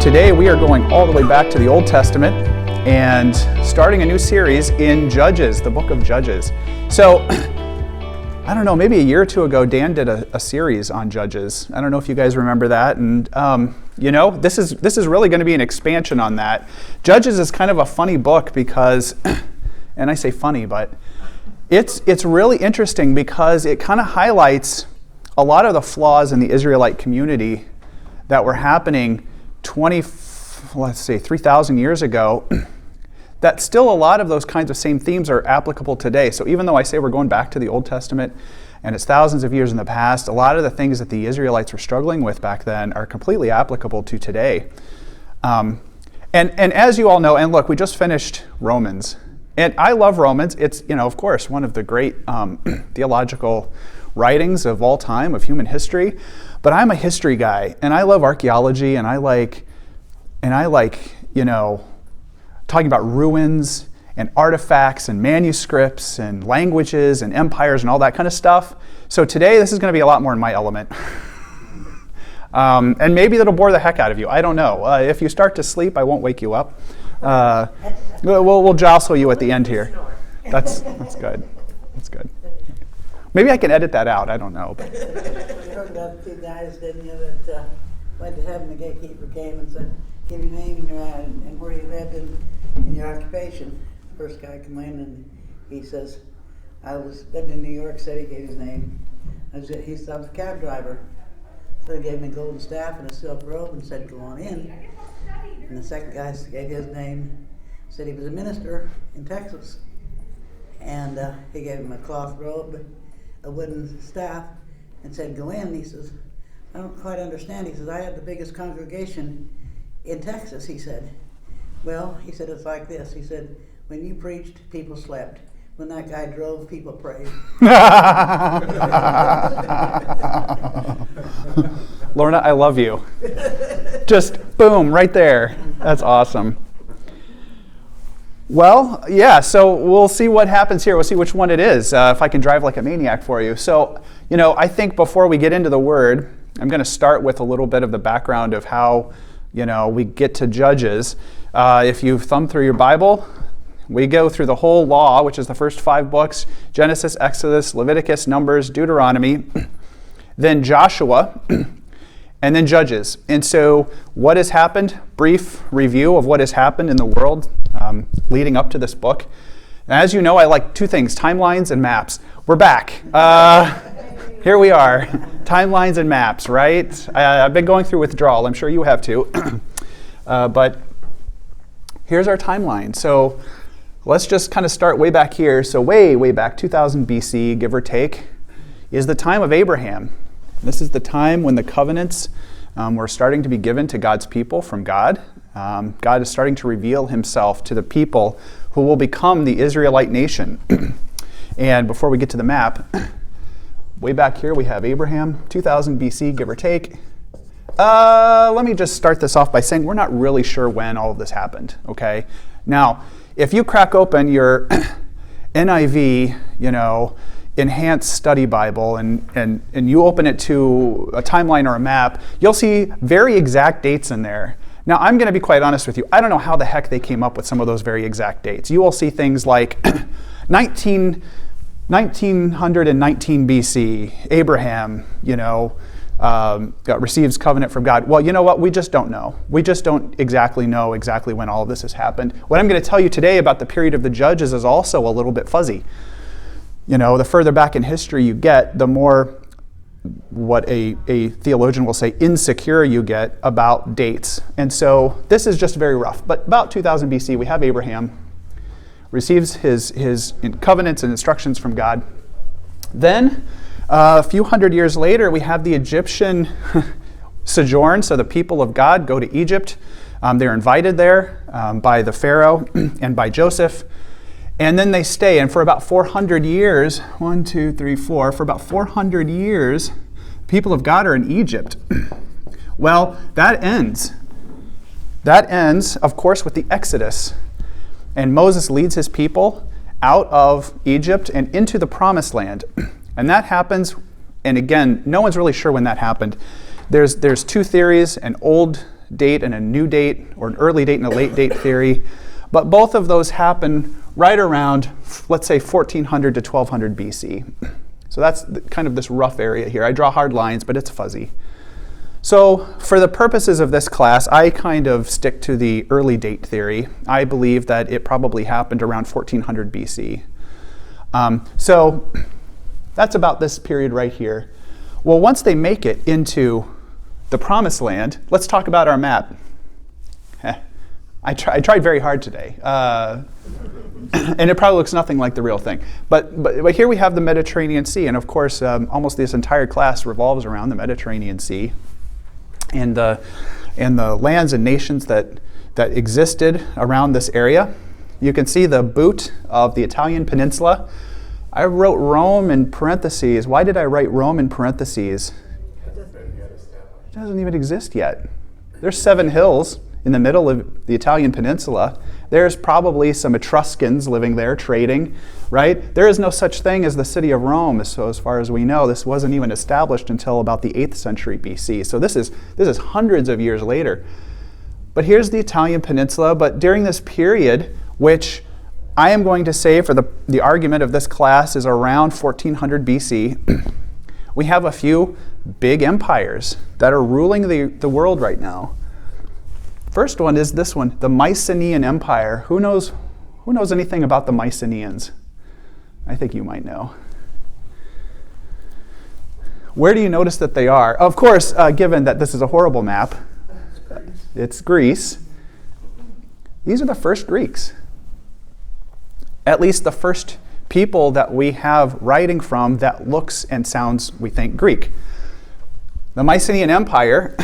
Today we are going all the way back to the Old Testament and starting a new series in Judges, the book of Judges. So, I don't know, maybe a year or two ago, Dan did a series on Judges. I don't know if you guys remember that. And, this is really going to be an expansion on that. Judges is kind of a funny book because, and I say funny, but it's really interesting because it kind of highlights a lot of the flaws in the Israelite community that were happening 3,000 years ago, that still a lot of those kinds of same themes are applicable today. So even though I say we're going back to the Old Testament and it's thousands of years in the past, a lot of the things that the Israelites were struggling with back then are completely applicable to today. And as you all know, and look, we just finished Romans. And I love Romans. It's, of course, one of the great theological writings of all time, of human history. But I'm a history guy, and I love archaeology, and I like, talking about ruins and artifacts and manuscripts and languages and empires and all that kind of stuff. So today, this is going to be a lot more in my element. And maybe that'll bore the heck out of you. I don't know. If you start to sleep, I won't wake you up. We'll jostle you at the end here. That's good. That's good. Maybe I can edit that out. I don't know. But. You heard about the two guys, didn't you, that went to heaven. The gatekeeper came and said, "Give your name and your and where you lived and your occupation." The first guy came in and he says, "I was lived in New York City." Gave his name. He said, "I was a cab driver." So he gave him a golden staff and a silk robe and said, "Go on in." And the second guy gave his name. Said he was a minister in Texas, and he gave him a cloth robe, a wooden staff, and said, "Go in." He says, "I don't quite understand." He says, "I had the biggest congregation in Texas." He said, "Well," he said, "it's like this." He said, "When you preached, people slept. When that guy drove, people prayed." Lorna, I love you. Just boom, right there. That's awesome. Well, yeah, so we'll see what happens here. We'll see which one it is, if I can drive like a maniac for you. So, I think before we get into the Word, I'm going to start with a little bit of the background of how, we get to Judges. If you thumb through your Bible, we go through the whole law, which is the first 5 books: Genesis, Exodus, Leviticus, Numbers, Deuteronomy, then Joshua, and then Judges. And so what has happened? Brief review of what has happened in the world leading up to this book. And as you know, I like 2 things: timelines and maps. We're back. Here we are. Timelines and maps, right? I've been going through withdrawal. I'm sure you have too. But here's our timeline. So let's just kind of start way back here. So way, way back, 2000 BC, give or take, is the time of Abraham. This is the time when the covenants were starting to be given to God's people from God. God is starting to reveal himself to the people who will become the Israelite nation. And before we get to the map, way back here we have Abraham, 2000 BC, give or take. Let me just start this off by saying we're not really sure when all of this happened, okay? Now, if you crack open your NIV, Enhanced Study Bible, and you open it to a timeline or a map, you'll see very exact dates in there. Now, I'm going to be quite honest with you. I don't know how the heck they came up with some of those very exact dates. You will see things like 1919 BC, Abraham, receives covenant from God. Well, you know what? We just don't know. We just don't exactly know when all of this has happened. What I'm going to tell you today about the period of the Judges is also a little bit fuzzy. The further back in history you get, the more what a theologian will say insecure you get about dates. And so this is just very rough. But about 2000 BC, we have Abraham receives his covenants and instructions from God. Then, a few hundred years later, we have the Egyptian sojourn. So the people of God go to Egypt. They're invited there by the Pharaoh and by Joseph. And then they stay, and for about 400 years, for about 400 years, people of God are in Egypt. Well, that ends. That ends, of course, with the Exodus. And Moses leads his people out of Egypt and into the Promised Land. And that happens, and again, no one's really sure when that happened. There's 2 theories, an Old date and a new date, or an early date and a late date theory. But both of those happen right around, let's say, 1400 to 1200 BC. So that's kind of this rough area here. I draw hard lines, but it's fuzzy. So for the purposes of this class, I kind of stick to the early date theory. I believe that it probably happened around 1400 BC. So that's about this period right here. Well, once they make it into the Promised Land, let's talk about our map. I tried very hard today. And it probably looks nothing like the real thing. But here we have the Mediterranean Sea. And of course, almost this entire class revolves around the Mediterranean Sea and the lands and nations that existed around this area. You can see the boot of the Italian peninsula. I wrote Rome in parentheses. Why did I write Rome in parentheses? It doesn't even exist yet. There's 7 hills in the middle of the Italian peninsula. There's probably some Etruscans living there trading, right? There is no such thing as the city of Rome, so as far as we know. This wasn't even established until about the 8th century BC. So this is hundreds of years later. But here's the Italian peninsula. But during this period, which I am going to say for the argument of this class is around 1400 BC, we have a few big empires that are ruling the world right now. First one is this one, the Mycenaean Empire. Who knows anything about the Mycenaeans? I think you might know. Where do you notice that they are? Of course, given that this is a horrible map, it's Greece. These are the first Greeks. At least the first people that we have writing from that looks and sounds, we think, Greek. The Mycenaean Empire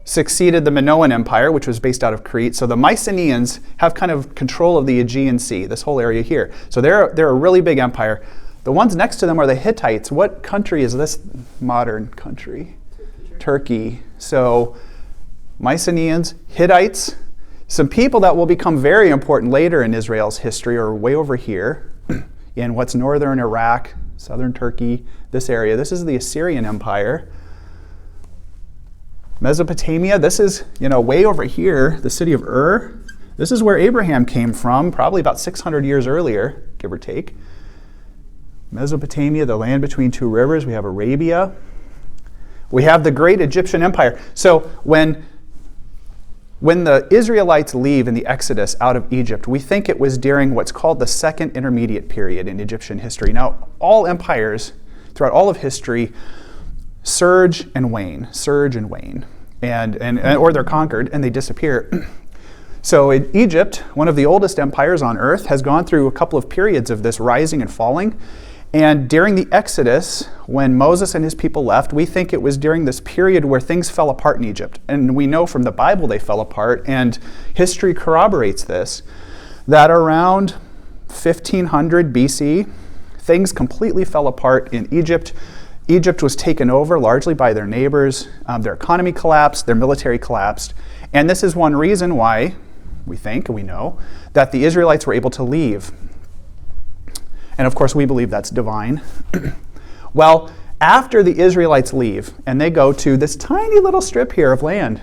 succeeded the Minoan Empire, which was based out of Crete. So the Mycenaeans have kind of control of the Aegean Sea, this whole area here. So they're a really big empire. The ones next to them are the Hittites. What country is this modern country? Turkey. So Mycenaeans, Hittites, some people that will become very important later in Israel's history are way over here in what's northern Iraq, southern Turkey, this area. This is the Assyrian Empire. Mesopotamia, this is, way over here, the city of Ur. This is where Abraham came from, probably about 600 years earlier, give or take. Mesopotamia, the land between 2 rivers. We have Arabia. We have the great Egyptian Empire. So when the Israelites leave in the Exodus out of Egypt, we think it was during what's called the Second Intermediate Period in Egyptian history. Now, all empires throughout all of history surge and wane, or they're conquered and they disappear. So in Egypt, one of the oldest empires on earth, has gone through a couple of periods of this rising and falling. And during the Exodus, when Moses and his people left, we think it was during this period where things fell apart in Egypt. And we know from the Bible they fell apart, and history corroborates this, that around 1500 BC, things completely fell apart in Egypt. Egypt was taken over largely by their neighbors. Their economy collapsed, their military collapsed. And this is one reason why we think, and we know, that the Israelites were able to leave. And of course, we believe that's divine. Well, after the Israelites leave, and they go to this tiny little strip here of land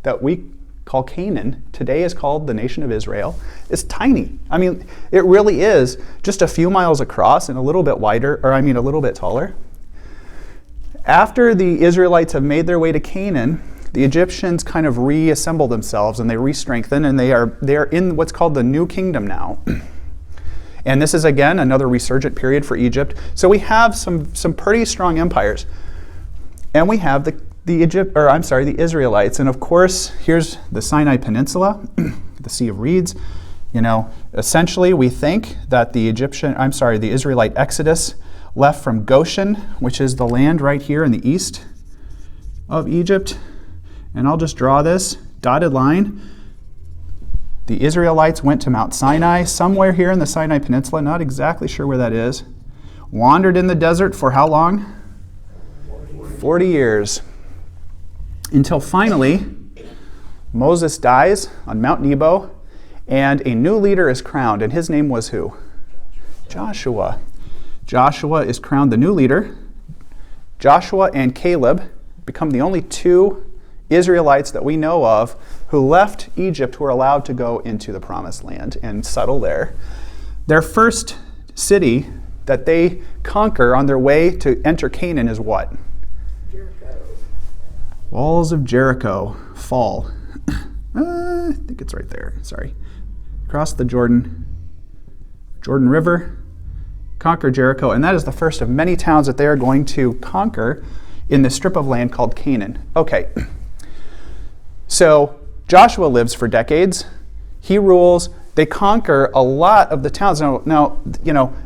that we call Canaan, today is called the nation of Israel. It's tiny. I mean, it really is just a few miles across and a little bit wider, a little bit taller. After the Israelites have made their way to Canaan, the Egyptians kind of reassemble themselves and they re-strengthen, and they are in what's called the New Kingdom now. And this is, again, another resurgent period for Egypt. So we have some pretty strong empires. And we have the Israelites. And of course, here's the Sinai Peninsula, the Sea of Reeds. Essentially, we think that the Israelite Exodus left from Goshen, which is the land right here in the east of Egypt. And I'll just draw this dotted line. The Israelites went to Mount Sinai, somewhere here in the Sinai Peninsula, not exactly sure where that is. Wandered in the desert for how long? 40 years. Until finally, Moses dies on Mount Nebo, and a new leader is crowned, and his name was who? Joshua. Joshua is crowned the new leader. Joshua and Caleb become the only 2 Israelites that we know of who left Egypt were allowed to go into the Promised Land and settle there. Their first city that they conquer on their way to enter Canaan is what? Jericho. Walls of Jericho fall. I think it's right there. Sorry. Cross the Jordan River, conquer Jericho, and that is the first of many towns that they are going to conquer in this strip of land called Canaan. Okay. So Joshua lives for decades. He rules. They conquer a lot of the towns. Now,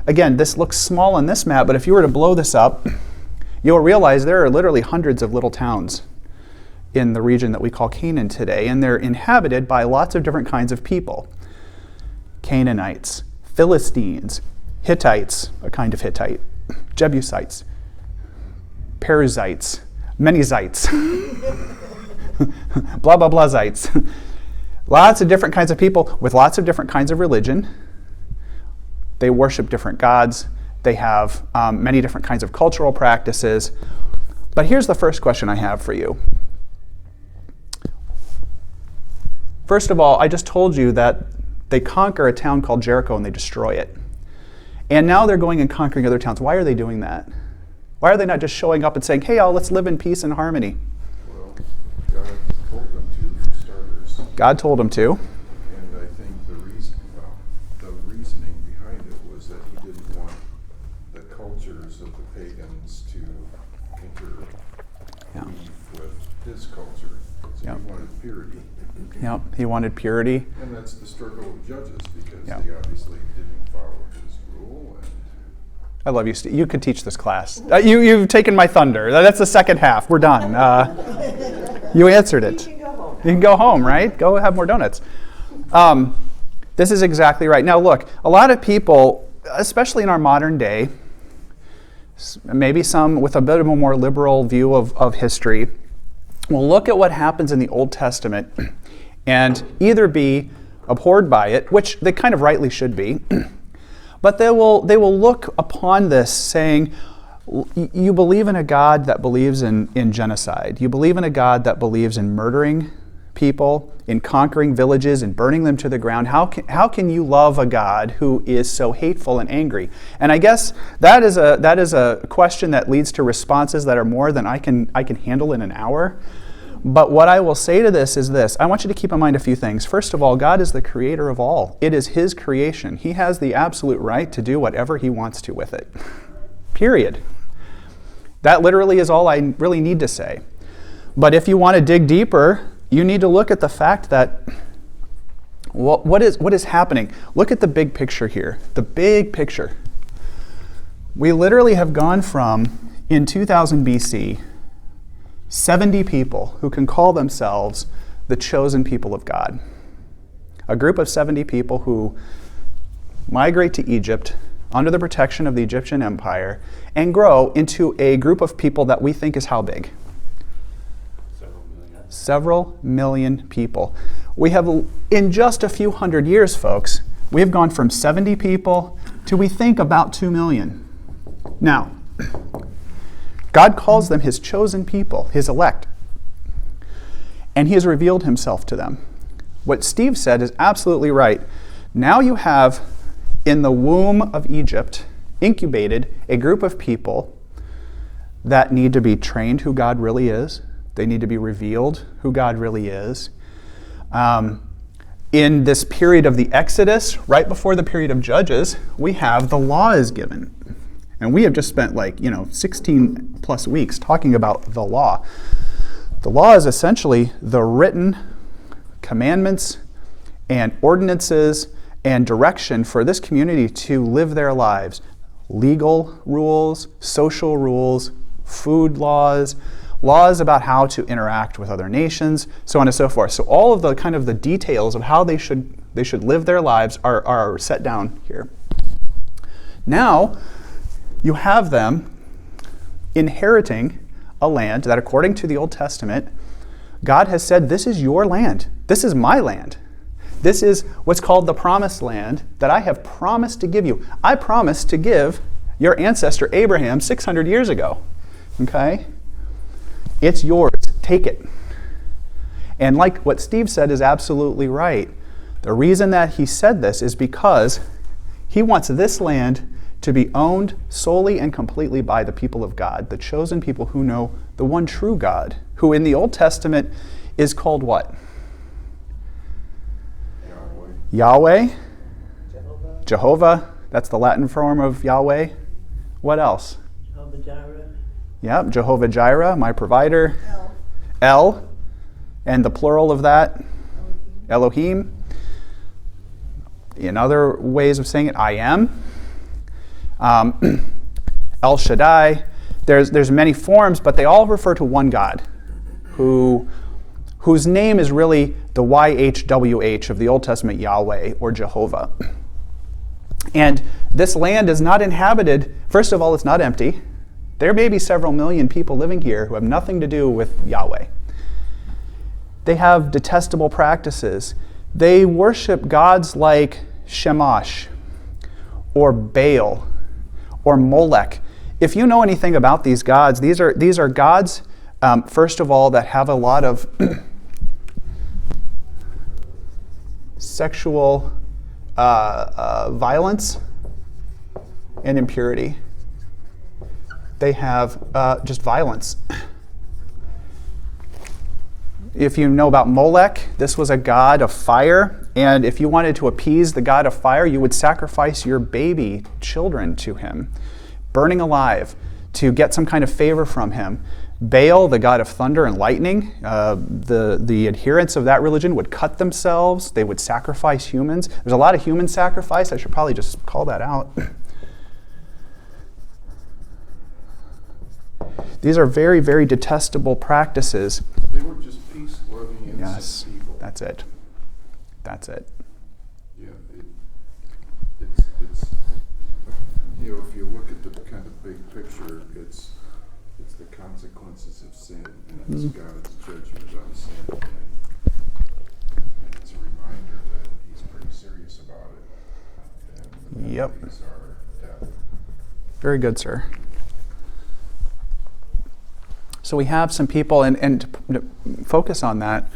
again, this looks small on this map, but if you were to blow this up, you'll realize there are literally hundreds of little towns in the region that we call Canaan today, and they're inhabited by lots of different kinds of people. Canaanites, Philistines, Hittites, a kind of Hittite, Jebusites, Perizzites, Manyzites, blah, blah, blahzites. Lots of different kinds of people with lots of different kinds of religion. They worship different gods. They have many different kinds of cultural practices. But here's the first question I have for you. First of all, I just told you that they conquer a town called Jericho and they destroy it. And now they're going and conquering other towns. Why are they doing that? Why are they not just showing up and saying, hey, all, let's live in peace and harmony? Well, God told them to, for starters. God told them to. And I think the reasoning behind it was that he didn't want the cultures of the pagans to interweave with his culture. So he wanted purity. Yep, he wanted purity. And that's the struggle of judges, because Yep. they obviously didn't follow his rule. And I love you, Steve. You could teach this class. You've taken my thunder. That's the second half. We're done. You answered it. You can go home. You can go home, right? Go have more donuts. This is exactly right. Now, look, a lot of people, especially in our modern day, maybe some with a bit of a more liberal view of history, will look at what happens in the Old Testament and either be abhorred by it, which they kind of rightly should be, but they will look upon this saying, you believe in a God that believes in genocide. You believe in a God that believes in murdering people, in conquering villages and burning them to the ground. How can you love a God who is so hateful and angry? And I guess that is a question that leads to responses that are more than I can handle in an hour. But what I will say to this is this. I want you to keep in mind a few things. First of all, God is the creator of all. It is his creation. He has the absolute right to do whatever he wants to with it. Period. That literally is all I really need to say. But if you want to dig deeper, you need to look at the fact that what is happening. Look at the big picture here. The big picture. We literally have gone from, in 2000 BC, 70 people who can call themselves the chosen people of God. A group of 70 people who migrate to Egypt under the protection of the Egyptian Empire and grow into a group of people that we think is how big? Several million people. We have, in just a few hundred years, folks, we have gone from 70 people to, we think, about 2 million. Now, God calls them his chosen people, his elect, and he has revealed himself to them. What Steve said is absolutely right. Now you have, in the womb of Egypt, incubated a group of people that need to be trained who God really is. They need to be revealed who God really is. In this period of the Exodus, right before the period of Judges, we have the law is given. And we have just spent 16 plus weeks talking about the law. The law is essentially the written commandments and ordinances and direction for this community to live their lives. Legal rules, social rules, food laws, laws about how to interact with other nations, so on and so forth. So all of the kind of the details of how they should live their lives are set down here. Now, you have them inheriting a land that, according to the Old Testament, God has said, this is your land. This is my land. This is what's called the promised land that I have promised to give you. I promised to give your ancestor Abraham 600 years ago. Okay? It's yours. Take it. And like what Steve said is absolutely right. The reason that he said this is because he wants this land to be owned solely and completely by the people of God, the chosen people who know the one true God, who in the Old Testament is called what? Yahweh. Jehovah. That's the Latin form of Yahweh. What else? Jehovah Jireh. Yep, Jehovah Jireh, my provider. El. And the plural of that? Elohim. In other ways of saying it, I am. El Shaddai. There's many forms, but they all refer to one God, whose name is really the YHWH of the Old Testament, Yahweh or Jehovah. And this land is not inhabited. First of all, it's not empty. There may be several million people living here who have nothing to do with Yahweh. They have detestable practices. They worship gods like Shamash or Baal or Molech. If you know anything about these gods, these are gods, first of all, that have a lot of sexual violence and impurity. They have just violence. If you know about Molech, this was a god of fire, and if you wanted to appease the god of fire, you would sacrifice your baby children to him, burning alive, to get some kind of favor from him. Baal, the god of thunder and lightning, the adherents of that religion would cut themselves. They would sacrifice humans. There's a lot of human sacrifice. I should probably just call that out. These are very, very detestable practices. They were just peace-loving, innocent Yes, people. that's it. That's it. Yeah, it's if you look at the kind of big picture, it's the consequences of sin, and it's God's judgment on sin, and it's a reminder that He's pretty serious about it. And the Yep. penalties are death. Very good, sir. So we have some people, and to focus on that,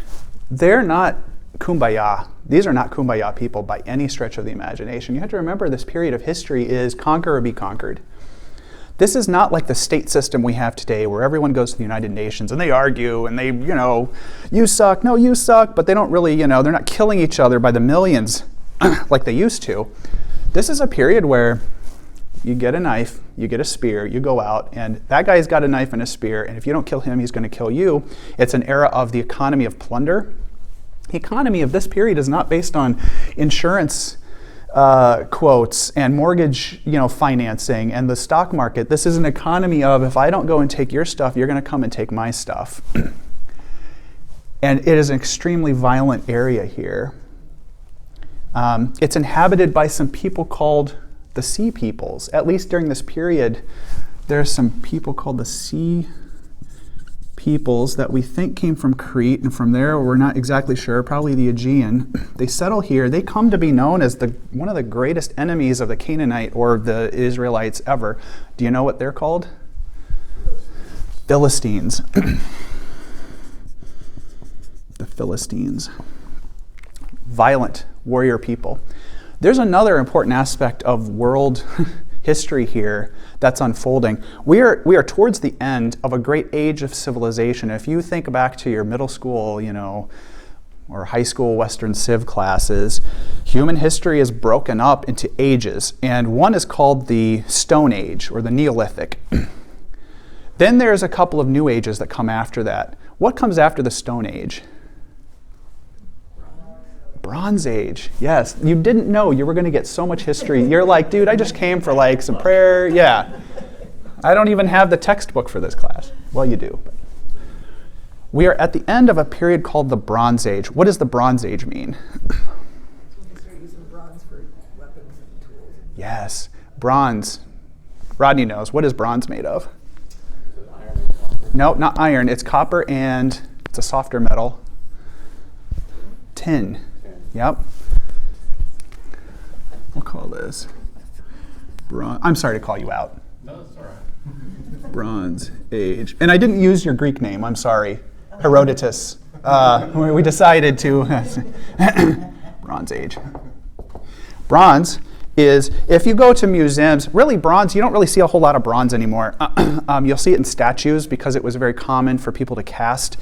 they're not kumbaya. These are not kumbaya people by any stretch of the imagination. You have to remember this period of history is conquer or be conquered. This is not like the state system we have today where everyone goes to the United Nations and they argue and they, you suck, no, you suck, but they don't really, they're not killing each other by the millions like they used to. This is a period where you get a knife, you get a spear, you go out, and that guy's got a knife and a spear, and if you don't kill him, he's going to kill you. It's an era of the economy of plunder. The economy of this period is not based on insurance quotes and mortgage, financing and the stock market. This is an economy of, if I don't go and take your stuff, you're going to come and take my stuff. And it is an extremely violent area here. It's inhabited by some people called the Sea Peoples. At least during this period, there's some people called the Sea Peoples that we think came from Crete, and from there we're not exactly sure, probably the Aegean. They settle here. They come to be known as one of the greatest enemies of the Canaanite or the Israelites ever. Do you know what they're called? Philistines. The Philistines. Violent warrior people. There's another important aspect of world history here that's unfolding. We are towards the end of a great age of civilization. If you think back to your middle school, or high school Western Civ classes, human history is broken up into ages, and one is called the Stone Age or the Neolithic. Then there's a couple of new ages that come after that. What comes after the Stone Age? Bronze Age. Yes, you didn't know you were going to get so much history. You're like, dude, I just came for some prayer. Yeah. I don't even have the textbook for this class. Well, you do. But we are at the end of a period called the Bronze Age. What does the Bronze Age mean? They start using bronze for weapons and tools. Yes, bronze. Rodney knows. What is bronze made of? Iron and copper. No, not iron. It's copper and it's a softer metal. Tin. Yep. We'll call this I'm sorry to call you out. No, that's all right. Bronze Age. And I didn't use your Greek name. I'm sorry. Herodotus. we decided to Bronze Age. Bronze is, if you go to museums, really bronze, you don't really see a whole lot of bronze anymore. You'll see it in statues because it was very common for people to cast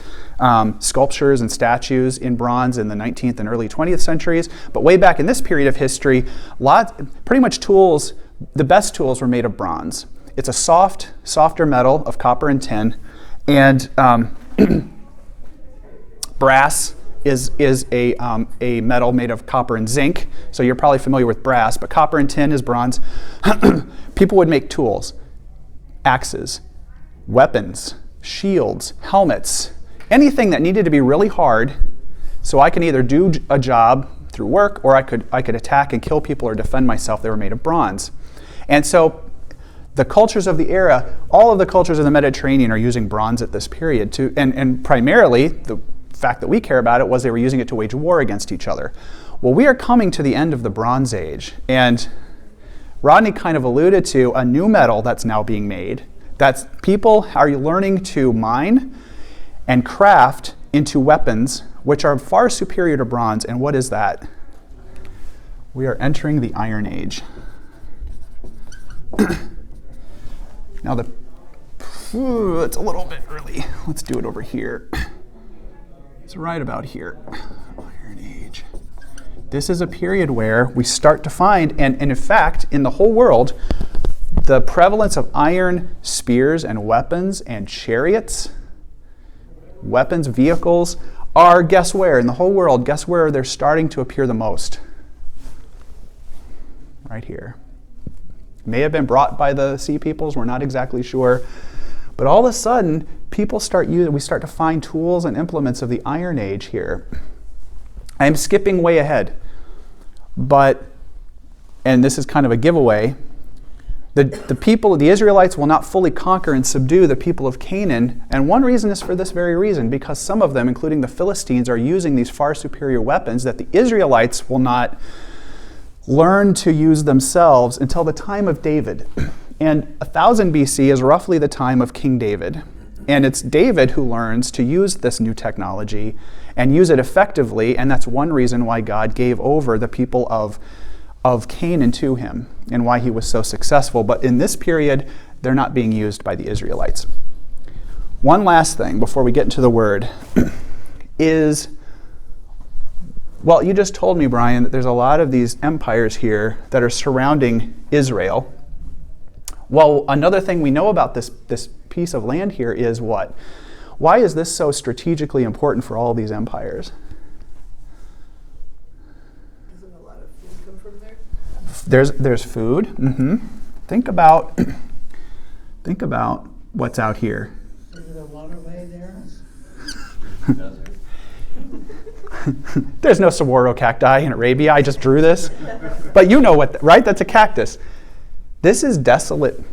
sculptures and statues in bronze in the 19th and early 20th centuries. But way back in this period of history, pretty much tools, the best tools were made of bronze. It's a softer metal of copper and tin, and brass is a metal made of copper and zinc. So you're probably familiar with brass, but copper and tin is bronze. People would make tools, axes, weapons, shields, helmets, anything that needed to be really hard so I can either do a job through work or I could attack and kill people or defend myself. They were made of bronze. And so the cultures of the era, all of the cultures in the Mediterranean are using bronze at this period and primarily the fact that we care about it was they were using it to wage war against each other. Well, we are coming to the end of the Bronze Age, and Rodney kind of alluded to a new metal that's now being made. That's people are learning to mine and craft into weapons which are far superior to bronze. And what is that? We are entering the Iron Age. Now it's a little bit early. Let's do it over here. It's right about here. Iron Age. This is a period where we start to find, and in fact, in the whole world, the prevalence of iron spears and weapons and chariots, weapons, vehicles, are, guess where? In the whole world, guess where they're starting to appear the most? Right here. May have been brought by the sea peoples, we're not exactly sure. But all of a sudden, we start to find tools and implements of the Iron Age here. I'm skipping way ahead, and this is kind of a giveaway, the Israelites will not fully conquer and subdue the people of Canaan, and one reason is for this very reason, because some of them, including the Philistines, are using these far superior weapons that the Israelites will not learn to use themselves until the time of David. And 1000 BC is roughly the time of King David. And it's David who learns to use this new technology and use it effectively, and that's one reason why God gave over the people of Canaan to him and why he was so successful. But in this period, they're not being used by the Israelites. One last thing before we get into the word is, well, you just told me, Brian, that there's a lot of these empires here that are surrounding Israel. Well, another thing we know about this piece of land here is what? Why is this so strategically important for all of these empires? Doesn't a lot of food come from there? There's food. Mm-hmm. Think about what's out here. Is it a waterway there? There's no saguaro cacti in Arabia. I just drew this. But you know what, right? That's a cactus. This is desolate.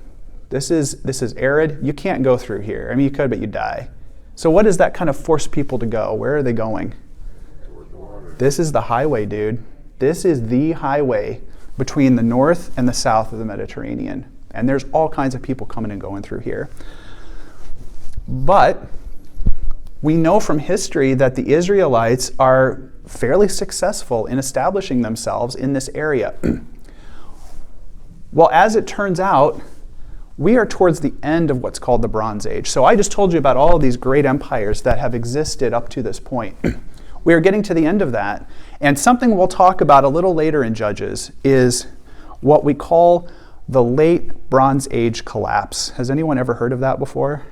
This is arid. You can't go through here. I mean, you could, but you'd die. So what does that kind of force people to go? Where are they going? This is the highway, dude. This is the highway between the north and the south of the Mediterranean. And there's all kinds of people coming and going through here. But we know from history that the Israelites are fairly successful in establishing themselves in this area. Well, as it turns out, we are towards the end of what's called the Bronze Age. So I just told you about all of these great empires that have existed up to this point. We are getting to the end of that. And something we'll talk about a little later in Judges is what we call the late Bronze Age collapse. Has anyone ever heard of that before?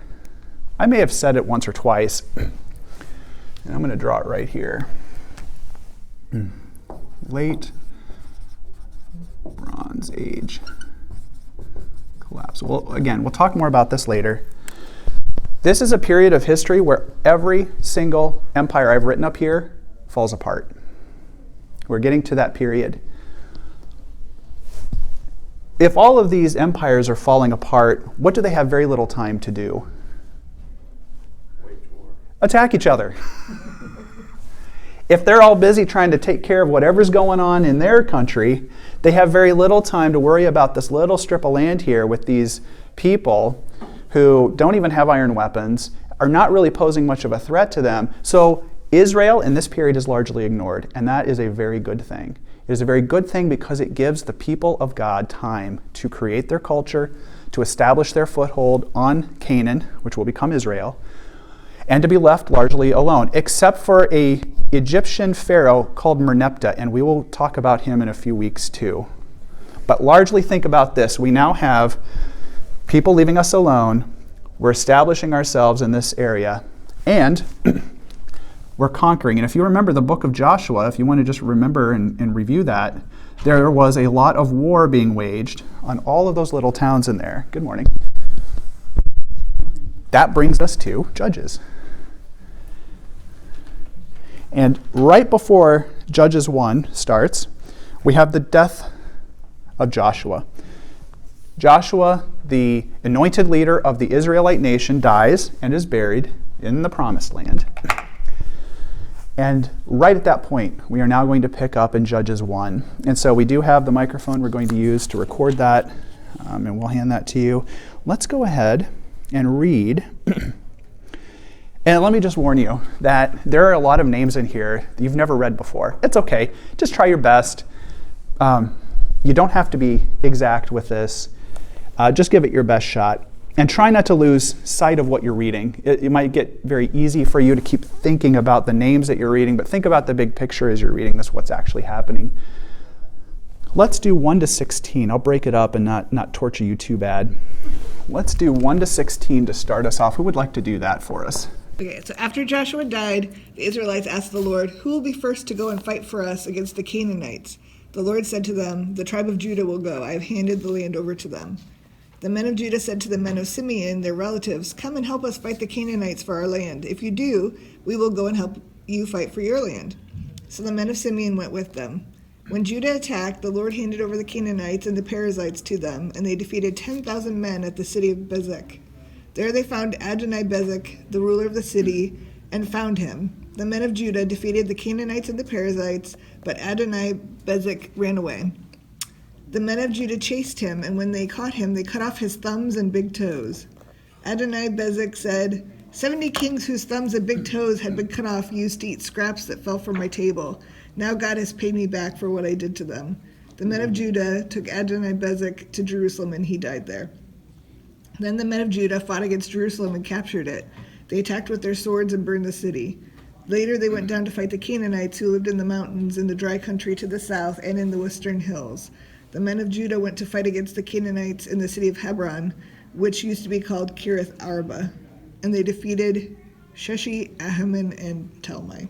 I may have said it once or twice. And I'm going to draw it right here. Late Bronze Age collapse. Well, again, we'll talk more about this later. This is a period of history where every single empire I've written up here falls apart. We're getting to that period. If all of these empires are falling apart, what do they have very little time to do? Attack each other. If they're all busy trying to take care of whatever's going on in their country, they have very little time to worry about this little strip of land here with these people who don't even have iron weapons, are not really posing much of a threat to them. So Israel in this period is largely ignored, and that is a very good thing. It is a very good thing because it gives the people of God time to create their culture, to establish their foothold on Canaan, which will become Israel, and to be left largely alone, except for an Egyptian pharaoh called Merneptah, and we will talk about him in a few weeks too. But largely think about this. We now have people leaving us alone. We're establishing ourselves in this area, and we're conquering. And if you remember the book of Joshua, if you want to just remember and review that, there was a lot of war being waged on all of those little towns in there. Good morning. That brings us to Judges. And right before Judges 1 starts, we have the death of Joshua. Joshua, the anointed leader of the Israelite nation, dies and is buried in the Promised Land. And right at that point, we are now going to pick up in Judges 1. And so we do have the microphone we're going to use to record that, and we'll hand that to you. Let's go ahead and read. And let me just warn you that there are a lot of names in here that you've never read before. It's okay. Just try your best. You don't have to be exact with this. Just give it your best shot. And try not to lose sight of what you're reading. It might get very easy for you to keep thinking about the names that you're reading, but think about the big picture as you're reading this, what's actually happening. Let's do 1 to 16. I'll break it up and not torture you too bad. Let's do 1 to 16 to start us off. Who would like to do that for us? Okay, so after Joshua died, the Israelites asked the Lord, "Who will be first to go and fight for us against the Canaanites?" The Lord said to them, "The tribe of Judah will go. I have handed the land over to them." The men of Judah said to the men of Simeon, their relatives, "Come and help us fight the Canaanites for our land. If you do, we will go and help you fight for your land." So the men of Simeon went with them. When Judah attacked, the Lord handed over the Canaanites and the Perizzites to them, and they defeated 10,000 men at the city of Bezek. There they found Adonai-Bezek, the ruler of the city, and found him. The men of Judah defeated the Canaanites and the Perizzites, but Adonai-Bezek ran away. The men of Judah chased him, and when they caught him, they cut off his thumbs and big toes. Adonai-Bezek said, 70 kings whose thumbs and big toes had been cut off used to eat scraps that fell from my table. Now God has paid me back for what I did to them. The men of Judah took Adonai-Bezek to Jerusalem, and he died there. Then the men of Judah fought against Jerusalem and captured it. They attacked with their swords and burned the city. Later they went down to fight the Canaanites who lived in the mountains, in the dry country to the south, and in the western hills. The men of Judah went to fight against the Canaanites in the city of Hebron, which used to be called Kiriath Arba, and they defeated Sheshi, Ahiman, and Talmai.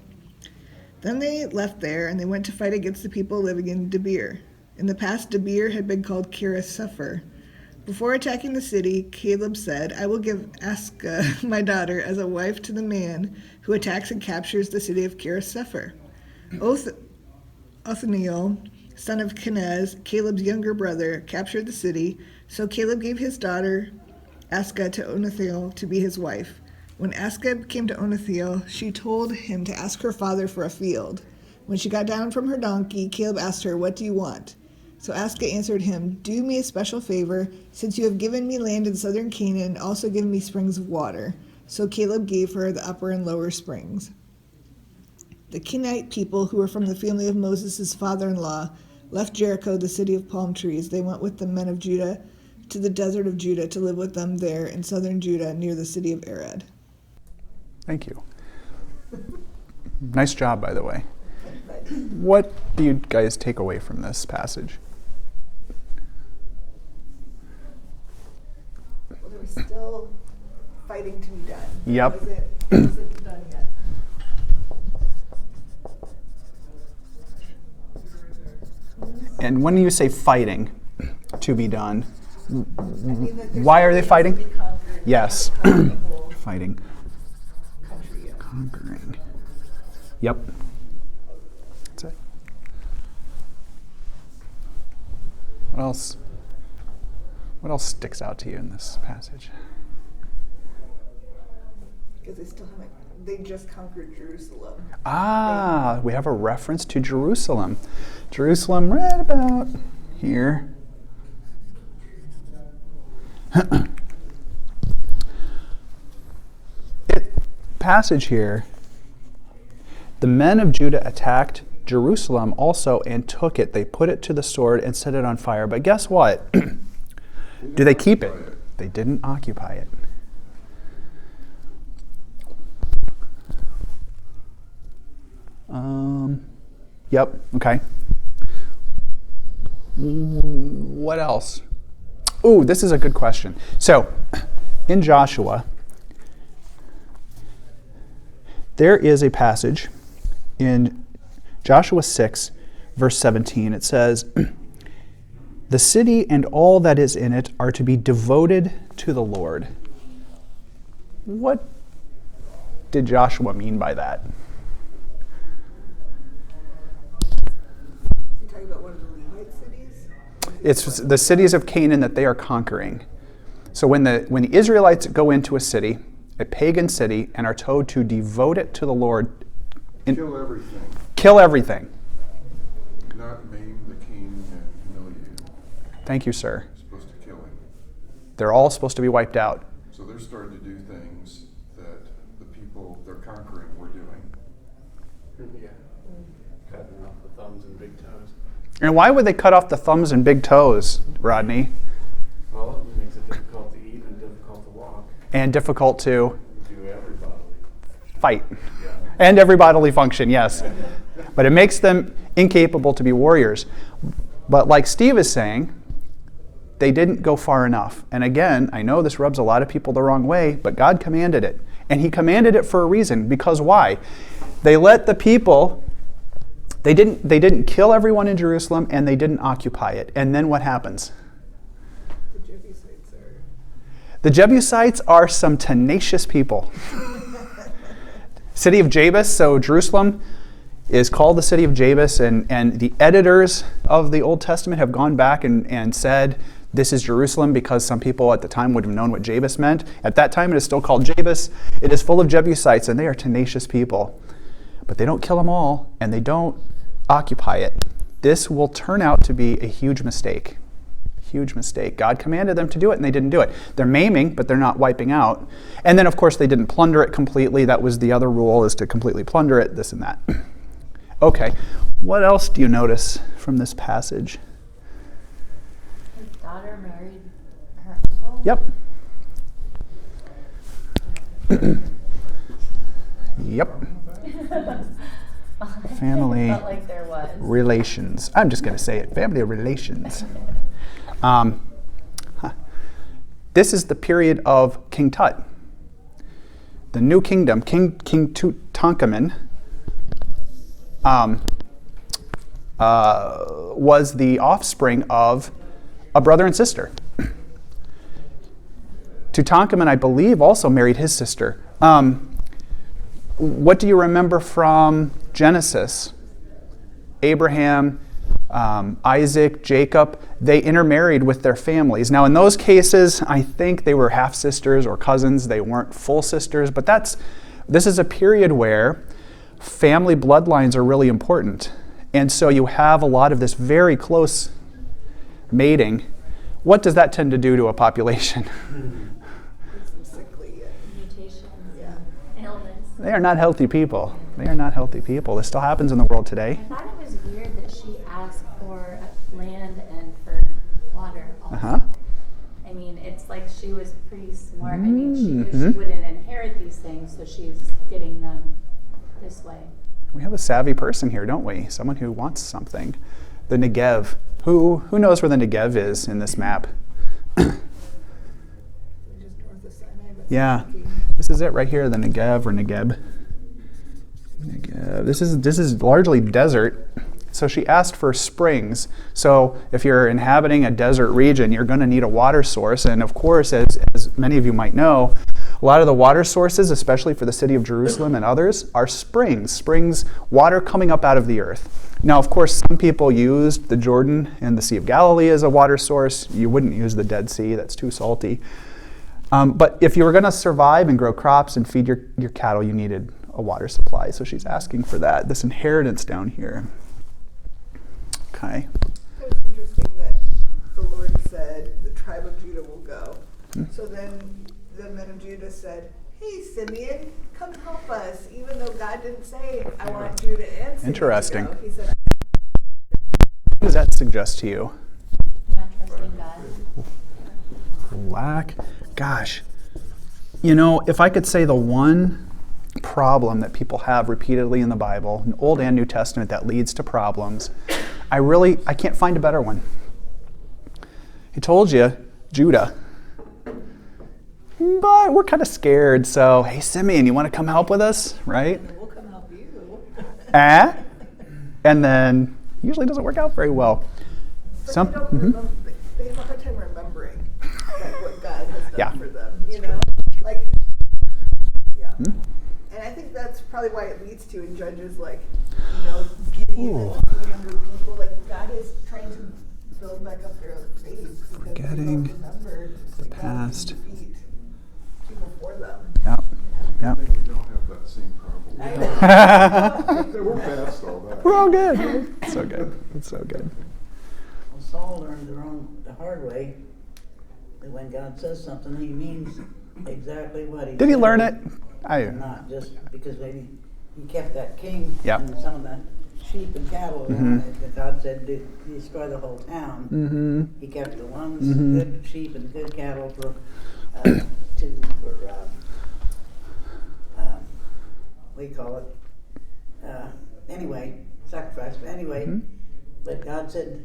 Then they left there, and they went to fight against the people living in Debir. In the past, Debir had been called Kiriath Sefer. Before attacking the city, Caleb said, "I will give Aska, my daughter, as a wife to the man who attacks and captures the city of Kiriath Sefer." Othniel, son of Kenaz, Caleb's younger brother, captured the city, so Caleb gave his daughter Aska to Othniel to be his wife. When Aska came to Othniel, she told him to ask her father for a field. When she got down from her donkey, Caleb asked her, "What do you want?" So Aska answered him, "Do me a special favor. Since you have given me land in southern Canaan, also give me springs of water." So Caleb gave her the upper and lower springs. The Kenite people, who were from the family of Moses' father-in-law, left Jericho, the city of palm trees. They went with the men of Judah to the desert of Judah to live with them there in southern Judah near the city of Arad. Thank you. Nice job, by the way. What do you guys take away from this passage? Well, there was still fighting to be done. Yep. It wasn't done yet. And when you say fighting to be done, I mean that there's why are they things fighting? to be conquered, Yes. conquer the whole Fighting. country, yeah. Conquering. Yep. That's it. What else? What else sticks out to you in this passage? Because they still haven't, they just conquered Jerusalem. Ah, we have a reference to Jerusalem. Jerusalem right about here. Passage here The men of Judah attacked Jerusalem also and took it. They put it to the sword and set it on fire. But guess what? Do they keep it? They didn't occupy it. Yep, okay. What else? Ooh, this is a good question. So, in Joshua, there is a passage in Joshua 6, verse 17. It says, "The city and all that is in it are to be devoted to the Lord." What did Joshua mean by that? You talking about one of the Levite cities? It's the cities of Canaan that they are conquering. So when the Israelites go into a city, a pagan city, and are told to devote it to the Lord, Kill everything. kill everything. Not maim the king and humiliate him. Thank you, sir. You're supposed to kill him. They're all supposed to be wiped out. So they're starting to do things that the people they're conquering were doing. Yeah. Cutting off the thumbs and big toes. And why would they cut off the thumbs and big toes, Rodney? Well, it makes it difficult to eat and difficult to walk. And difficult to Do every bodily. fight. Yeah. And every bodily function, yes. But it makes them incapable to be warriors. But like Steve is saying, they didn't go far enough. And again, I know this rubs a lot of people the wrong way, but God commanded it. And he commanded it for a reason. Because why? They let the people, they didn't kill everyone in Jerusalem, and they didn't occupy it. And then what happens? The Jebusites are some tenacious people. City of Jabus, so Jerusalem is called the city of Jabus, and the editors of the Old Testament have gone back and said this is Jerusalem because some people at the time would have known what Jabus meant. At that time it is still called Jabus. It is full of Jebusites, and they are tenacious people. But they don't kill them all, and they don't occupy it. This will turn out to be a huge mistake. Huge mistake. God commanded them to do it, and they didn't do it. They're maiming, but they're not wiping out. And then, of course, they didn't plunder it completely. That was the other rule, is to completely plunder it, this and that. Okay, what else do you notice from this passage? His daughter married her uncle? Yep. Yep. Family Felt like there was. relations. I'm just going to say it. Family relations. This is the period of King Tut. The new kingdom, King Tutankhamun, was the offspring of a brother and sister. Tutankhamun, I believe, also married his sister. What do you remember from Genesis? Abraham, Isaac, Jacob, they intermarried with their families. Now, in those cases, I think they were half-sisters or cousins. They weren't full sisters, but this is a period where family bloodlines are really important. And so you have a lot of this very close mating. What does that tend to do to a population? Mutations, ailments. They are not healthy people. They are not healthy people. This still happens in the world today. I thought it was weird that she asked for land and for water also. Uh-huh. I mean, it's like she was pretty smart. I mean, she knew Mhm. she wouldn't inherit these things, so she's getting them this way. We have a savvy person here, don't we? Someone who wants something. The Negev. Who knows where the Negev is in this map? Just north of Sinai, but Yeah. This is it right here, the Negev or Negeb. Negev. This is largely desert. So she asked for springs. So if you're inhabiting a desert region, you're going to need a water source. And of course, as many of you might know, a lot of the water sources, especially for the city of Jerusalem and others, are springs, water coming up out of the earth. Now, of course, some people used the Jordan and the Sea of Galilee as a water source. You wouldn't use the Dead Sea, that's too salty. But if you were going to survive and grow crops and feed your cattle, you needed a water supply. So she's asking for that, this inheritance down here. Okay. It was interesting that the Lord said the tribe of Judah will go. So then the men of Judah said, "Hey, Simeon, come help us, even though God didn't say, I want Judah and Simeon Interesting. to go. He said, What does that suggest to you? Not trusting God. Gosh. You know, if I could say the one problem that people have repeatedly in the Bible, in Old and New Testament, that leads to problems, I can't find a better one. He told you, Judah. But we're kind of scared, so, hey, Simeon, you want to come help with us, right? We'll come help you. And then usually doesn't work out very well. but they don't remember, they have a hard time remembering like, what God has done Yeah. for them, you know? Like, yeah. And I think that's probably why it leads to in Judges, like, you know, Gideon and the 300 people, like, God is trying to build back up their faith. Because Forgetting they don't remember the that God past. can defeat people for them. Yep. I Yep. think we don't have that same problem. I know. We're past all that. We're all good. It's so good. It's so good. Well, Saul learned the hard way that when God says something, he means exactly what he Did he said. learn it? Not just because maybe he kept that king Yep. and some of the sheep and cattle around it that God said to destroy the whole town. Mm-hmm. He kept the ones good sheep and good cattle for what do you call it? Anyway, sacrifice. But anyway, but God said,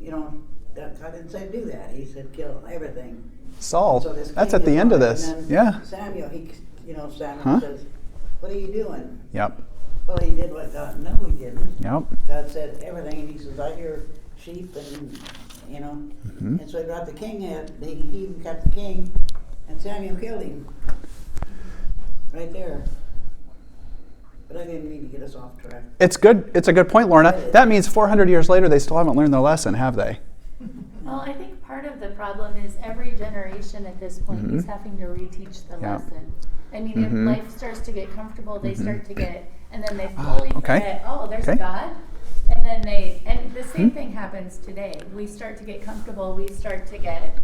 you know, God didn't say do that. He said kill everything. Saul, So this that's king at the is end of on it, this. and then Yeah. Samuel, Samuel Huh? says, "What are you doing?" Yep. Well, he did what God. No, he didn't. Yep. God said everything, and he says, "I hear sheep," and you know. And so he brought the king in. He even kept the king, and Samuel killed him. Right there. But I didn't mean to get us off track. It's good. It's a good point, Lorna. That means 400 years later, they still haven't learned their lesson, have they? Well, I think part of the problem is every generation at this point is having to reteach the Yeah. lesson. I mean, if life starts to get comfortable, they start to get, and then they fully okay. forget, oh, there's Okay. God. And then and the same thing happens today. We start to get comfortable, we start to get,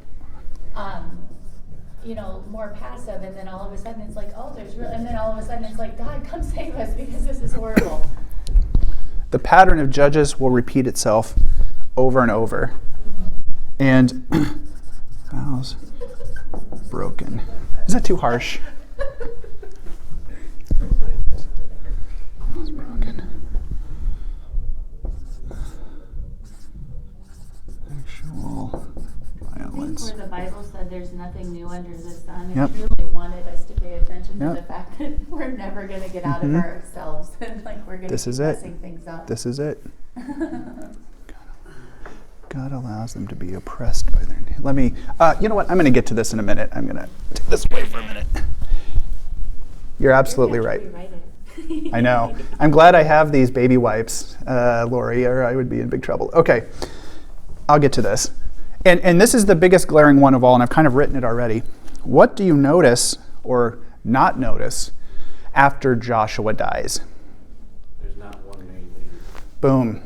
more passive, and then all of a sudden it's like, oh, and then all of a sudden it's like, God, come save us because this is horrible. The pattern of Judges will repeat itself over and over. And vows broken. Is that too harsh? Vows broken. Actual I think violence. where the Bible said there's nothing new under the sun, Yep. it really wanted us to pay attention Yep. to the fact that we're never going to get out of ourselves and like we're going to This keep is it. messing things up. This is it. God allows them to be oppressed by their name. Let me, you know what? I'm going to get to this in a minute. I'm going to take this away for a minute. You're absolutely right. I know. I'm glad I have these baby wipes, Lori, or I would be in big trouble. Okay, I'll get to this. And this is the biggest glaring one of all, and I've kind of written it already. What do you notice or not notice after Joshua dies? There's not one main leader. Boom.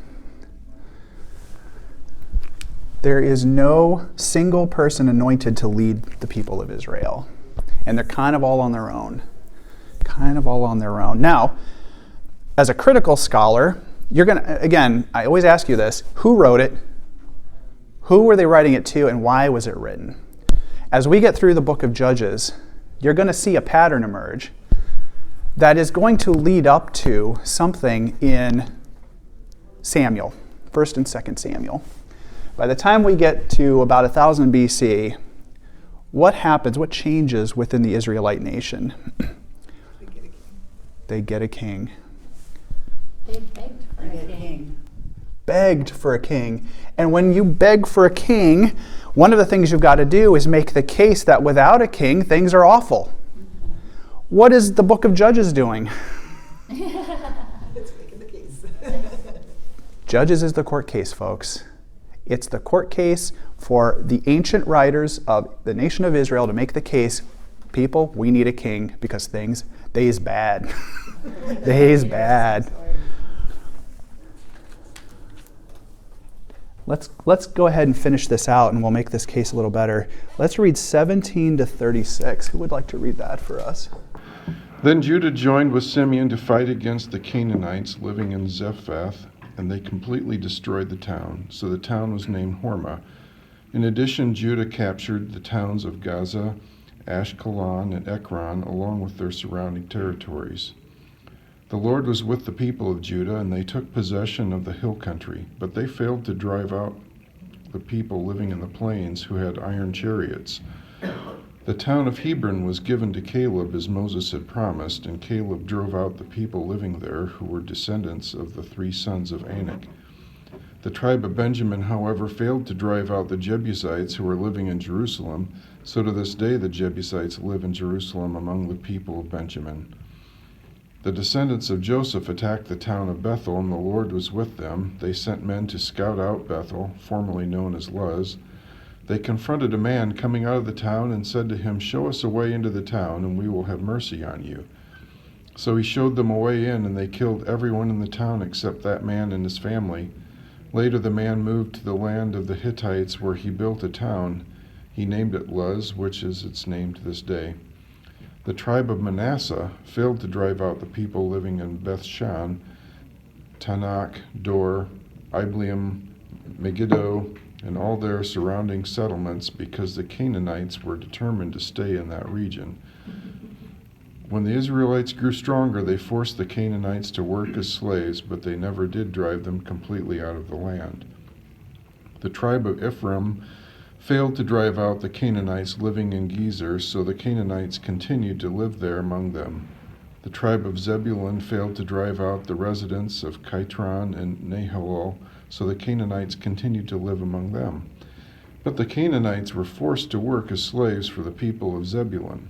There is no single person anointed to lead the people of Israel. And they're kind of all on their own. Now, as a critical scholar, you're going to, again, I always ask you this, who wrote it? Who were they writing it to, and why was it written? As we get through the book of Judges, you're going to see a pattern emerge that is going to lead up to something in Samuel, 1st and 2nd Samuel. By the time we get to about 1000 BC, what happens, what changes within the Israelite nation? They get a king. They begged for I a got king. king. Begged for a king. And when you beg for a king, one of the things you've got to do is make the case that without a king, things are awful. What is the book of Judges doing? It's making the case. Judges is the court case, folks. It's the court case for the ancient writers of the nation of Israel to make the case, people, we need a king because they is bad. They is bad. Let's go ahead and finish this out, and we'll make this case a little better. Let's read 17 to 36. Who would like to read that for us? Then Judah joined with Simeon to fight against the Canaanites living in Zephath, and they completely destroyed the town. So the town was named Hormah. In addition, Judah captured the towns of Gaza, Ashkelon, and Ekron, along with their surrounding territories. The Lord was with the people of Judah, and they took possession of the hill country, but they failed to drive out the people living in the plains who had iron chariots. The town of Hebron was given to Caleb as Moses had promised, and Caleb drove out the people living there who were descendants of the 3 sons of Anak. The tribe of Benjamin, however, failed to drive out the Jebusites who were living in Jerusalem, so to this day the Jebusites live in Jerusalem among the people of Benjamin. The descendants of Joseph attacked the town of Bethel, and the Lord was with them. They sent men to scout out Bethel, formerly known as Luz. They confronted a man coming out of the town and said to him, "Show us a way into the town, and we will have mercy on you." So he showed them a way in, and they killed everyone in the town except that man and his family. Later the man moved to the land of the Hittites, where he built a town. He named it Luz, which is its name to this day. The tribe of Manasseh failed to drive out the people living in Bethshan, Tanakh, Dor, Ibleam, Megiddo, and all their surrounding settlements, because the Canaanites were determined to stay in that region. When the Israelites grew stronger, they forced the Canaanites to work as slaves, but they never did drive them completely out of the land. The tribe of Ephraim failed to drive out the Canaanites living in Gezer, so the Canaanites continued to live there among them. The tribe of Zebulun failed to drive out the residents of Kitron and Nahalol, so the Canaanites continued to live among them. But the Canaanites were forced to work as slaves for the people of Zebulun.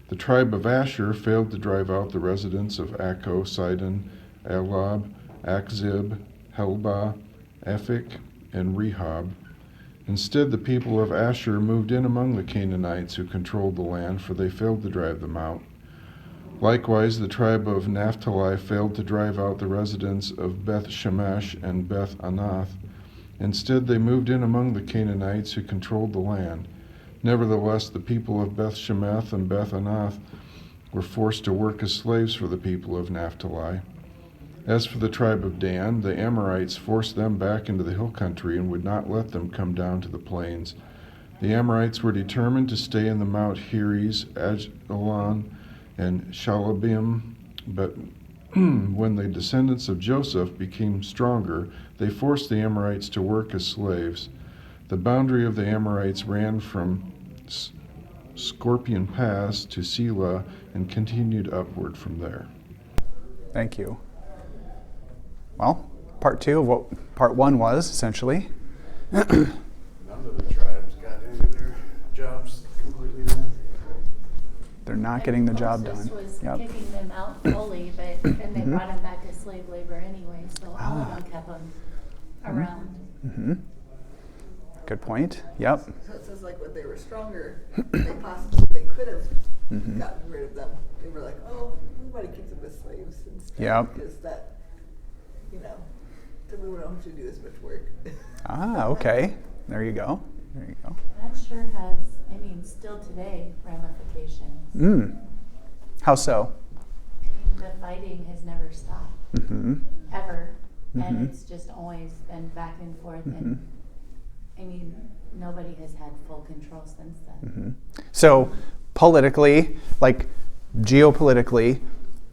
The tribe of Asher failed to drive out the residents of Akko, Sidon, Elab, Akzib, Helbah, Ephik, and Rehob. Instead, the people of Asher moved in among the Canaanites who controlled the land, for they failed to drive them out. Likewise, the tribe of Naphtali failed to drive out the residents of Beth Shemesh and Beth Anath. Instead, they moved in among the Canaanites who controlled the land. Nevertheless, the people of Beth Shemeth and Beth Anath were forced to work as slaves for the people of Naphtali. As for the tribe of Dan, the Amorites forced them back into the hill country and would not let them come down to the plains. The Amorites were determined to stay in the Mount Heres, Ajalon, and Shalabim, but when the descendants of Joseph became stronger, they forced the Amorites to work as slaves. The boundary of the Amorites ran from Scorpion Pass to Selah and continued upward from there. Thank you. Well, part 2 of what part 1 was, essentially. None of the tribes got into their jobs completely done. They're not getting the job done. Moses was Yep. kicking them out fully, but then they brought them back as slave labor anyway, so all of them kept them around. Mm-hmm. Good point. Yep. So it says like when they were stronger, they could have gotten rid of them. They were like, oh, we want to keep them as slaves instead. Yep. Because that, then we won't have to do as much work. Okay. There you go. There you go. That sure has, still today, ramifications. How so? The fighting has never stopped, ever, and it's just always been back and forth, and nobody has had full control since then. So politically, like geopolitically,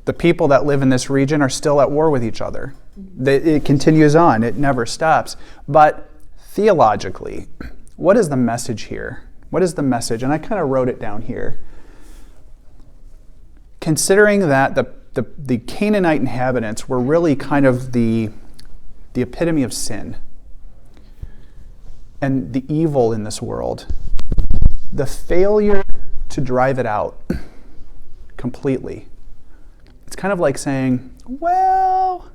the people that live in this region are still at war with each other. It continues on. It never stops. But theologically, what is the message here? What is the message? And I kind of wrote it down here. Considering that the Canaanite inhabitants were really kind of the epitome of sin and the evil in this world, the failure to drive it out completely. It's kind of like saying, well,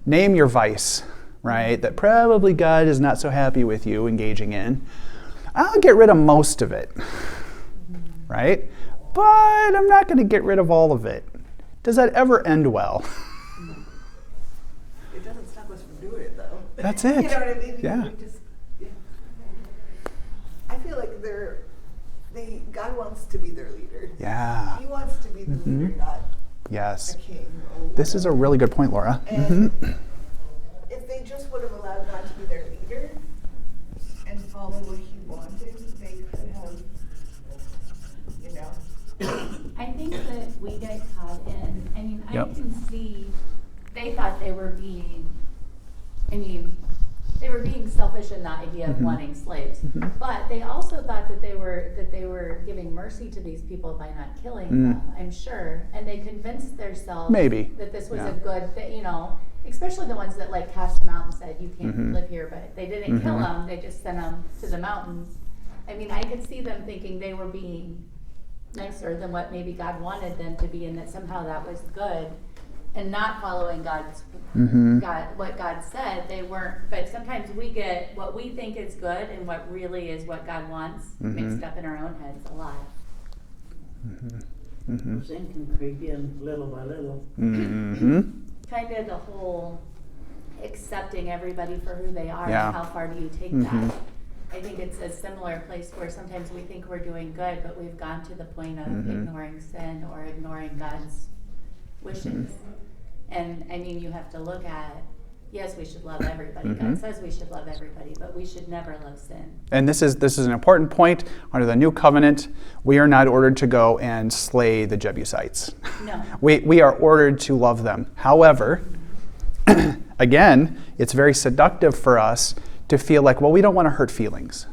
name your vice, right? That probably God is not so happy with you engaging in. I'll get rid of most of it, right? But I'm not going to get rid of all of it. Does that ever end well? It doesn't stop us from doing it, though. That's it. You know what I mean? Yeah. I feel like God wants to be their leader. Yeah. He wants to be the leader, not Yes. a king. Or This is a really good point, Laura. And if they just would have allowed God to be their leader and follow what he wanted, they could have, I think that we get caught in, I mean, Yep. I can see, they thought they were being, they were being selfish in the idea of wanting slaves. But they also thought that they were giving mercy to these people by not killing them, I'm sure. And they convinced themselves Maybe. that this was Yeah. a good thing, especially the ones that like cast them out and said, you can't live here, but they didn't kill them, they just sent them to the mountains. I mean, I could see them thinking they were being nicer than what maybe God wanted them to be, and that somehow that was good, and not following what God said. They weren't. But sometimes we get what we think is good and what really is what God wants mixed up in our own heads a lot. Sin can creep in little by little. Kind of the whole accepting everybody for who they are. Yeah. And how far do you take that? I think it's a similar place where sometimes we think we're doing good, but we've gone to the point of ignoring sin or ignoring God's wishes. And I mean, you have to look at, yes, we should love everybody. God says we should love everybody, but we should never love sin. And this is an important point. Under the new covenant, we are not ordered to go and slay the Jebusites. No. We are ordered to love them. However, again, it's very seductive for us to feel like, well, we don't want to hurt feelings.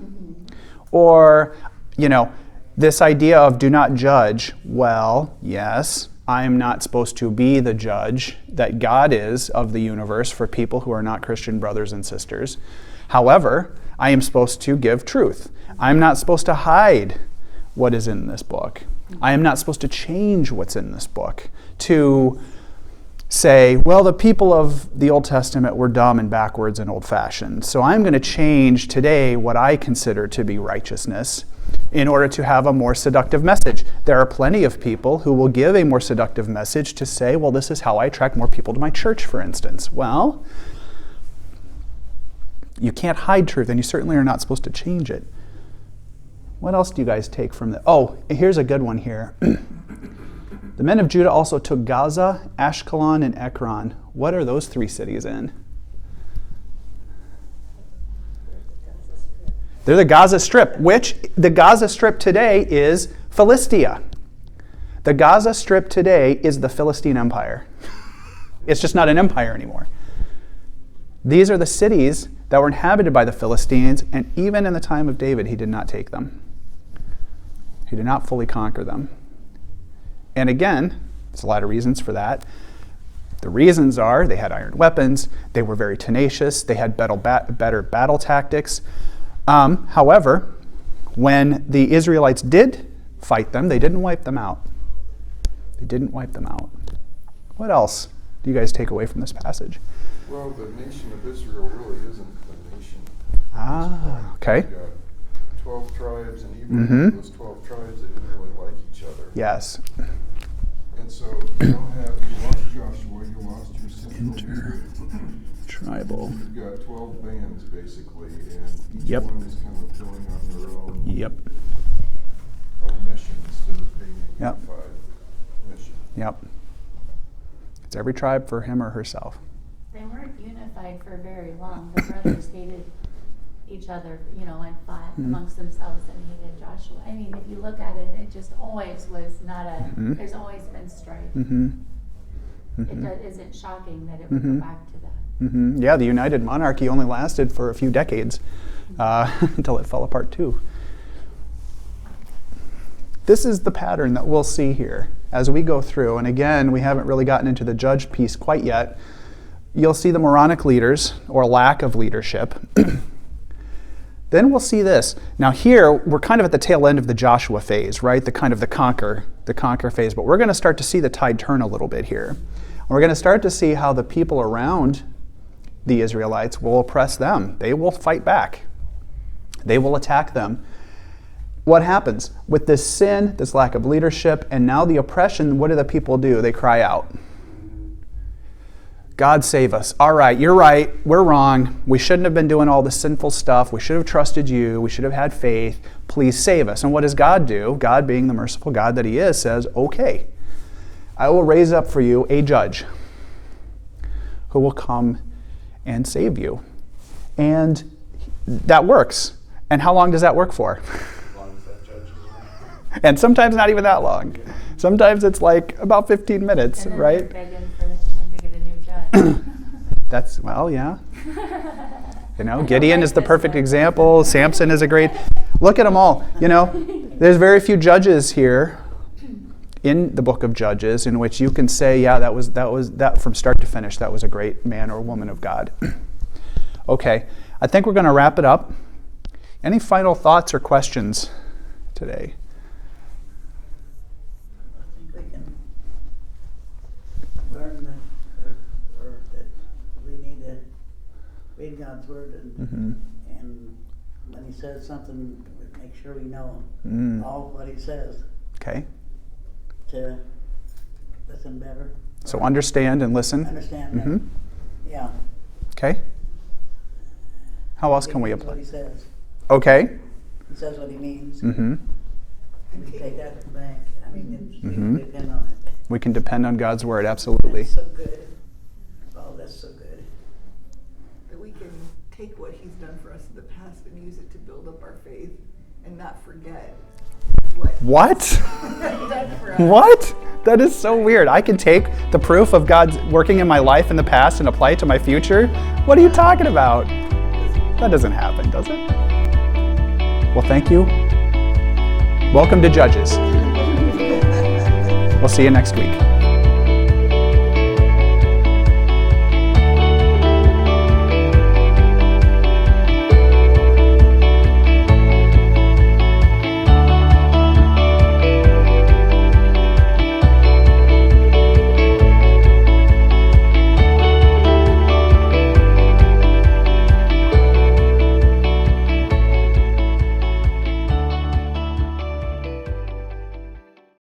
Or, this idea of do not judge. Well, yes, I am not supposed to be the judge that God is of the universe for people who are not Christian brothers and sisters. However, I am supposed to give truth. I'm not supposed to hide what is in this book. I am not supposed to change what's in this book to say, well, the people of the Old Testament were dumb and backwards and old-fashioned, so I'm going to change today what I consider to be righteousness in order to have a more seductive message. There are plenty of people who will give a more seductive message to say, well, this is how I attract more people to my church, for instance. Well, you can't hide truth, and you certainly are not supposed to change it. What else do you guys take from that? Oh, here's a good one here. The men of Judah also took Gaza, Ashkelon, and Ekron. What are those three cities in? They're the Gaza Strip, which the Gaza Strip today is Philistia. The Gaza Strip today is the Philistine Empire. It's just not an empire anymore. These are the cities that were inhabited by the Philistines, and even in the time of David, he did not take them. He did not fully conquer them. And again, there's a lot of reasons for that. The reasons are they had iron weapons, they were very tenacious, they had better battle tactics. However, when the Israelites did fight them, they didn't wipe them out. They didn't wipe them out. What else do you guys take away from this passage? Well, the nation of Israel really isn't a nation. Okay. You've got 12 tribes, and even those 12 tribes, they didn't really like each other. Yes. And so you lost Joshua, you lost your central Tribal. You've got 12 bands, basically, and each one is kind of filling on their own mission instead of being a unified mission. Yep. It's every tribe for him or herself. They weren't unified for very long. The brothers hated each other, and fought amongst themselves and hated Joshua. I mean, if you look at it, it just always was not there's always been strife. It isn't shocking that it would go back to that. Yeah, the United Monarchy only lasted for a few decades until it fell apart too. This is the pattern that we'll see here as we go through. And again, we haven't really gotten into the judge piece quite yet. You'll see the moronic leaders, or lack of leadership. Then we'll see this. Now here, we're kind of at the tail end of the Joshua phase, right? The conquer phase. But we're going to start to see the tide turn a little bit here. And we're going to start to see how the people around the Israelites will oppress them. They will fight back. They will attack them. What happens? With this sin, this lack of leadership, and now the oppression, what do the people do? They cry out. God save us. All right, you're right. We're wrong. We shouldn't have been doing all this sinful stuff. We should have trusted you. We should have had faith. Please save us. And what does God do? God, being the merciful God that he is, says, okay, I will raise up for you a judge who will come and save you. And that works. And how long does that work for? As long as that judge is around. And sometimes not even that long. Sometimes it's like about 15 minutes, And then right? they're begging for him to get a new judge. That's, well, yeah. You know, Gideon is the perfect example. Samson is a great. Look at them all. You know, there's very few judges here in the book of Judges in which you can say, yeah, that from start to finish, that was a great man or woman of God. Okay, I think we're going to wrap it up. Any final thoughts or questions today? I think we can learn that we need to read God's word and when he says something, make sure we know all what he says Okay, to listen better. so understand and listen. Understand that. Mhm. Yeah. Okay, how else He can we means apply? what he says. Okay. He says what he means. Mm-hmm. And we take that to the bank. I mean, we Mhm. depend on it. We can depend on God's word, absolutely. That's so good. Oh, that's so good. That we can take what he's done for us in the past and use it to build up our faith and not forget what What? he's done for us. What? That is so weird. I can take the proof of God's working in my life in the past and apply it to my future? What are you talking about? That doesn't happen, does it? Well, thank you. Welcome to Judges. We'll see you next week.